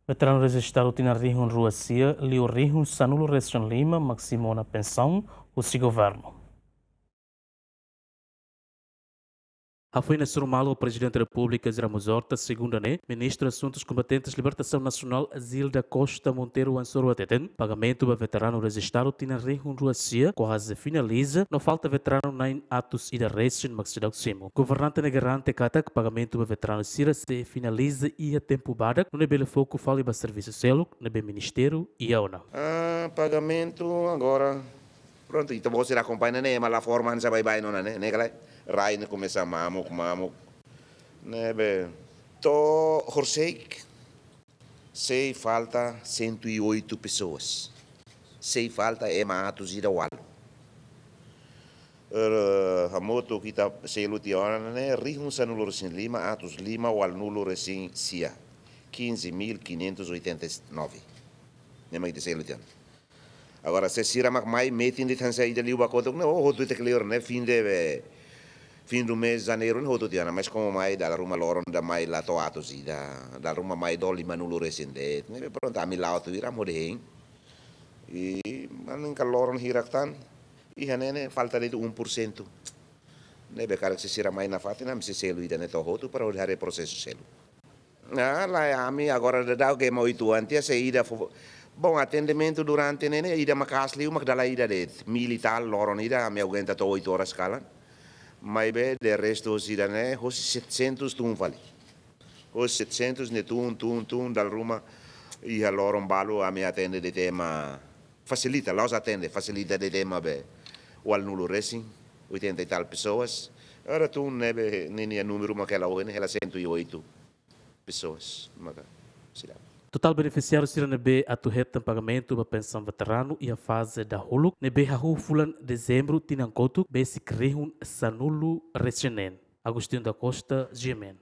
Veterano registrado Tina Rihun Ruacia, Leo Rihun Sanulo Reston Lima, Maximona Pensão, o seu governo. Foi na Surumalo o Presidente da República, Ramos Horta, segunda Ministro de Assuntos Combatentes Libertação Nacional, Zilda Costa Monteiro Ansoro Ateten, pagamento para veterano registrado Tina Rihun Ruacia, quase finaliza, não falta veterano nem atos e da resto no Maxidão Simo. Governante negarante cata que pagamento para veterano Sira se finaliza e a tempo bada, no nebele foco fale para serviço selo, nebe Ministério e a ONA. Pagamento agora. Pronto, então você acompanha, né? Mas lá forma não sabe bem, não, né? Né, Rai, né? Começa mamuk. Né, bem. To Horseik, sei falta 108 pessoas. Sei falta é matos e da wal. A moto que está sei lutiana, né? Rihun Sanulo Resin Lima, atos Lima, wal nulo Resin Sia. 15.589. Nem mais de sei lutiana. Agora, se sira mais metin de tansa ida liu bakota, não, o tu te clear, né? Fim do mês de janeiro, não o diana, mas como mais da ruma loron da mais lá toatos e da ruma mais doli manulo resende, né? Pronto, a mi lá tu ira morrem. E manin loron hiraktan, e hanene falta de 1%. Né? Becar se sira mais na fatina, se selo ida ne tohoto para olhar o processo selo. Lá a mi agora da que mo itu antes se ida bom, atendimento durante nene ida makasli umak dala ida de militar loron ida me aguenta to 8 horas kala. Mas bem, de resto ida ne hos 700 tun vale. Hos 700 ne tun dal ruma e a loron balo a me atende de tema facilita, los atende, facilita de tema be o al nulo racing 80 e tal pessoas. Ora tu nebe nini número makela o ela 108 pessoas. Maka sila. Total beneficiário será nebe a turreta pagamento para pensão veterano e a fase da hulu nebe a fulan dezembro tinancoto basic rehun sanulo recenen. Agostinho da Costa, Gemen.